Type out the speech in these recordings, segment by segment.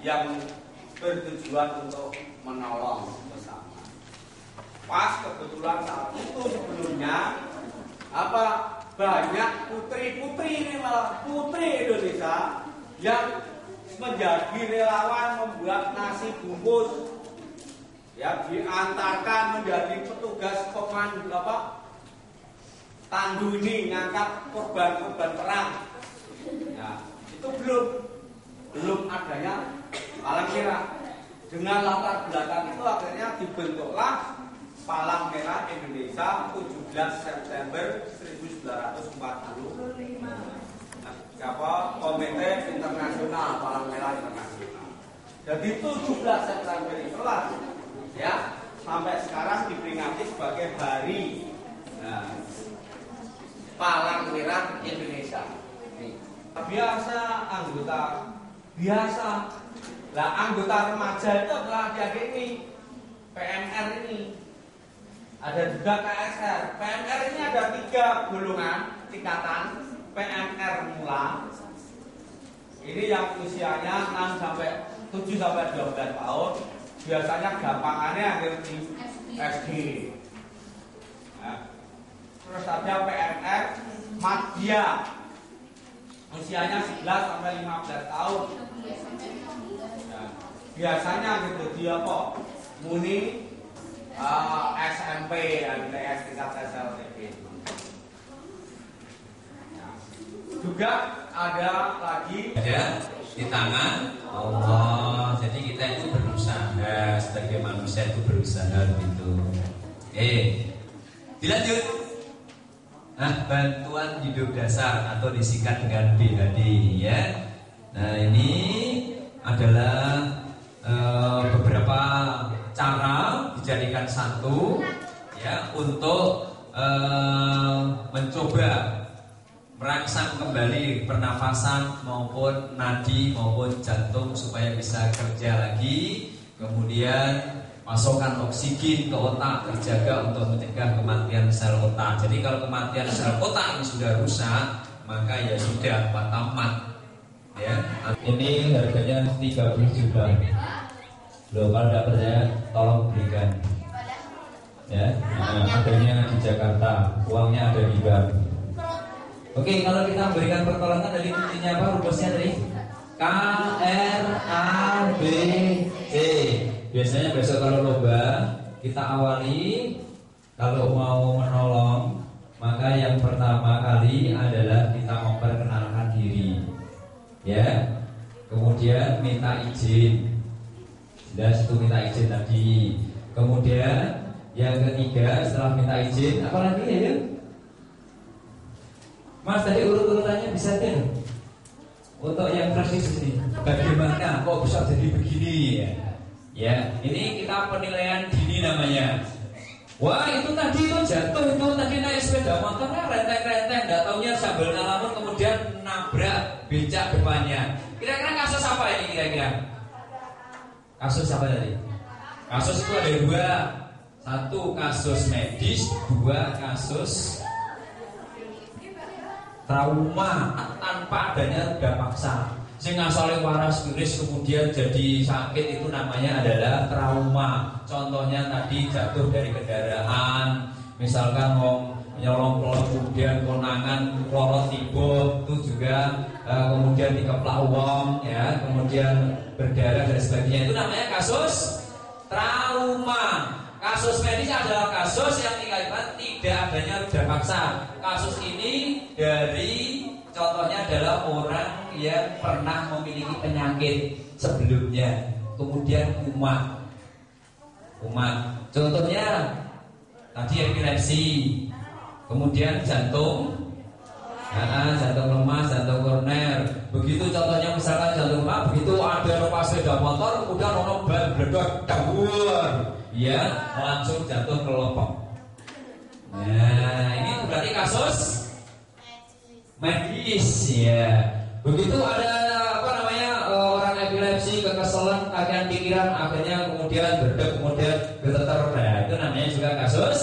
yang bertujuan untuk menolong bersama. Pas kebetulan saat itu sebelumnya banyak putri-putri ini, malah putri Indonesia yang menjadi relawan membuat nasi bungkus, ya, diantarkan menjadi petugas pemandu tandu ini, ngangkat korban-korban perang. Ya, itu belum adanya Palang Merah. Dengan latar belakang itu akhirnya dibentuklah Palang Merah Indonesia 17 September 1940. Komite Internasional Palang Merah Internasional. Jadi 17 September itulah ya sampai sekarang diperingati sebagai hari Palang Merah Indonesia. Anggota remaja itu adalah adik ini PMR ini. Ada juga KSR. PMR ini ada 3 golongan tingkatan. PMR mula. Ini yang usianya 7 sampai 12 tahun. Biasanya gampangannya akhir di SD. Nah, terus ada PMR Madya. Usianya 11 sampai 15 tahun. Nah, biasanya gitu dia kok muni SMP, MTS, tingkat SLTP. Nah, juga ada lagi di tangan Allah. Jadi kita itu berusaha, sebagai manusia itu berusaha begitu. Dilanjut. Nah, bantuan hidup dasar atau disingkat dengan BHD ya. Nah, ini adalah beberapa cara dijadikan satu ya untuk mencoba merangsang kembali pernafasan maupun nadi maupun jantung supaya bisa kerja lagi. Kemudian pasokan oksigen ke otak terjaga untuk mencegah kematian sel otak. Jadi kalau kematian sel otak ini sudah rusak, maka ya sudah tamat. Ya. Ini harganya 30 juta. Loh, kalau tidak percaya tolong belikan. Ya, adanya di Jakarta, uangnya ada di bank. Oke, kalau kita memberikan pertolongan dari kuncinya apa? Rumusnya dari K R A B C. Biasanya besok kalau lomba kita awali kalau mau menolong, maka yang pertama kali adalah kita memperkenalkan diri, ya. Kemudian minta izin, jelas itu minta izin tadi. Kemudian yang ketiga setelah minta izin, apa lagi ya? Mas tadi urut-urutannya bisa deh. Untuk yang persis ini, bagaimana kok bisa jadi begini ya? Ya, ini kita penilaian dini namanya. Wah, itu tadi itu jatuh itu tadi naik sepeda motornya renteng-renteng, nggak taunya sambil ngalamun kemudian nabrak becak depannya. Kira-kira kasus apa ini kira-kira? Kasus apa tadi? Kasus itu ada 2. 1 kasus medis, 2 kasus trauma tanpa adanya udah paksa. Sing asale waras wiris kemudian jadi sakit itu namanya adalah trauma. Contohnya tadi jatuh dari kendaraan, misalkan nyolong kemudian konangan lorot tiba itu juga kemudian dikeplak uang ya, kemudian berdarah dan sebagainya, itu namanya kasus trauma. Kasus medis adalah kasus yang tidak adanya rujukan paksa. Kasus ini dari contohnya adalah orang yang pernah memiliki penyakit sebelumnya, kemudian kumat. Contohnya tadi epilepsi, kemudian jantung lemah, jantung koroner. Begitu contohnya misalkan jantung lemah, begitu ada numpak sepeda motor, kemudian ono ban bledok dawur, ya langsung jatuh ke lopong. Nah, ini berarti kasus medis ya. Begitu ada orang epilepsi, kekesalan, kakean pikiran, akhirnya kemudian berdek, kemudian gemeter. Nah, itu namanya juga kasus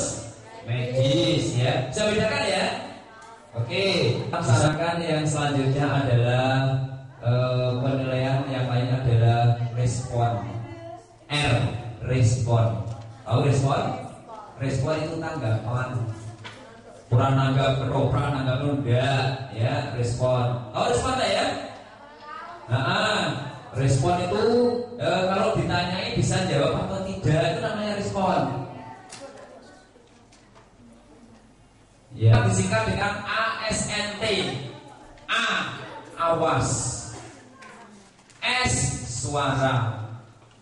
medis ya. Bisa bedakan ya? Oke, laksanakan yang selanjutnya adalah penilaian yang lain adalah R, respon. Tahu respon? Respon itu tanggapan. Kurang nanggap ketoprak, nanggap enggak, ya respon. Tahu respon tak ya? Respon itu kalau ditanyai bisa jawab atau tidak, itu namanya respon. Ya, disingkat dengan ASNT. A, awas. S, suara.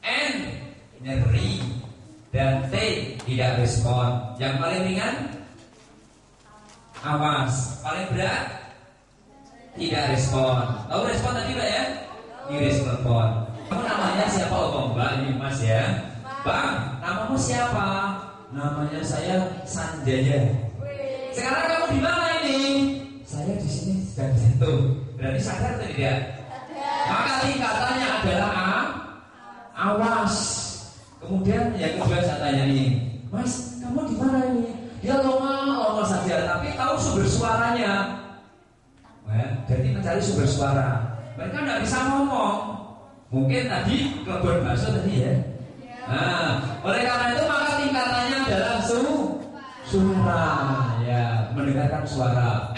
N, nyeri. Dan T, tidak respon. Yang paling ringan awas. Paling berat tidak respon. Tahu respon tadi Mbak ya? Irespon. Kamu namanya siapa? Oh Mbak ini Mas ya. Bang, namamu siapa? Namanya saya Sanjaya. Sekarang kamu di mana ini? Saya di sini sedang jatuh. Berarti sadar atau tidak? Maka tingkatannya adalah awas. Kemudian yang kedua saya tanya ini, Mas, kamu di mana ini? Dia lama saja, tapi tahu sumber suaranya. Jadi mencari sumber suara. Mereka tidak bisa ngomong. Mungkin tadi kebun bakso tadi ya. Oleh karena itu maka tingkatannya adalah suara. Ya, mendengarkan suara.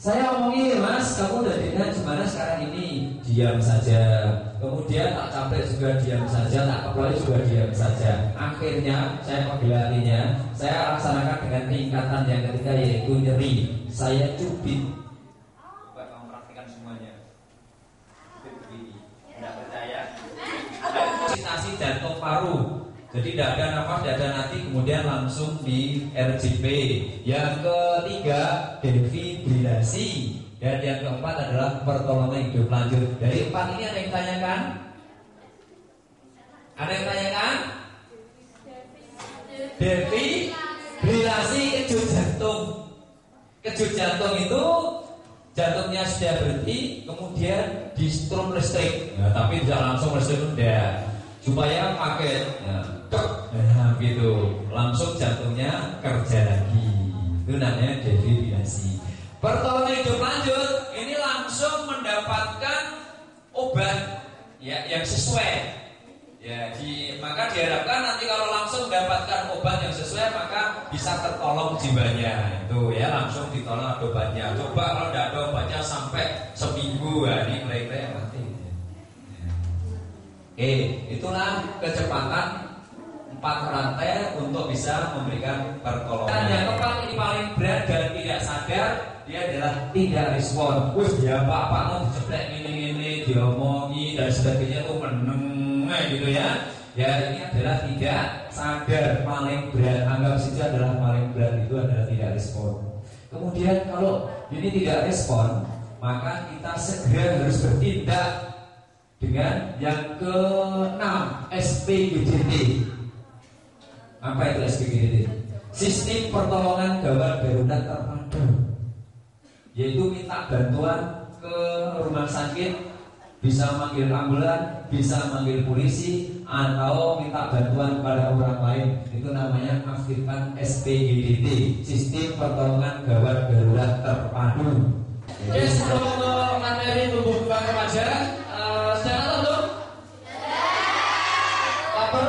Saya omongi, Mas, kamu udah dengan gimana sekarang ini? Diam saja. Kemudian tak capek juga diam saja, tak kepala juga diam saja. Akhirnya saya penggelarinya, saya laksanakan dengan tingkatan yang ketiga yaitu nyeri. Saya cubit. Coba kamu praktikan semuanya. Begini. Tidak percaya? Sensasi jantung paru. Jadi tidak ada nafas, tidak ada nanti, kemudian langsung di RJP. Yang ketiga defibrilasi. Dan yang keempat adalah pertolongan hidup lanjut. Dari empat ini ada yang ditanyakan? Ada yang ditanyakan? Defibrilasi kejut jantung. Kejut jantung itu jantungnya sudah berhenti, kemudian di strum listrik. Tapi tidak langsung listrik sudah. Supaya pakai gitu, langsung jantungnya kerja lagi. Itu namanya defibrilasi. Pertolongan hidup lanjut ini langsung mendapatkan obat ya yang sesuai. Ya, maka diharapkan nanti kalau langsung mendapatkan obat yang sesuai maka bisa tertolong jiwanya. Itu ya langsung ditolong obatnya. Coba kalau tidak ada obatnya sampai seminggu ini mulai mati. Itulah kecepatan 4 rantai untuk bisa memberikan pertolongan. Dan yang keempat ini paling berat dan tidak sadar, dia adalah tidak respon. Ya Pak mau diceplek ini diomongi dan sebagainya tuh meneng gitu ya. Ya ini adalah tidak sadar, paling berat. Anggap saja adalah paling berat itu adalah tidak respon. Kemudian kalau ini tidak respon, maka kita segera harus bertindak dengan yang ke-6 SPGDT. Apa itu SPGDT? Sistem pertolongan gawat darurat terpadu. Yaitu minta bantuan ke rumah sakit, bisa manggil ambulan, bisa manggil polisi, atau minta bantuan kepada orang lain. Itu namanya aktifkan SPGDT, Sistem Pertolongan Gawat Darurat Terpadu. Oke, sebelum ke materi tubuh kembang remaja, secara langsung lapar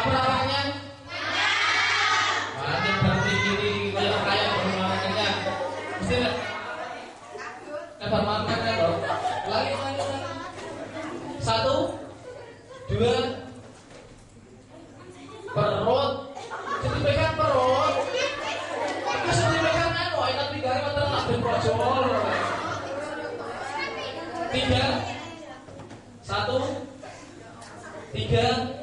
apanya? Makin berarti gini kayak bermakannya mesti lebar makan kan bro. Lagi 1, 2 perut jadi pegang perut bisa dipegang kan wah ikan tiga mata tak berprojol 3 1 3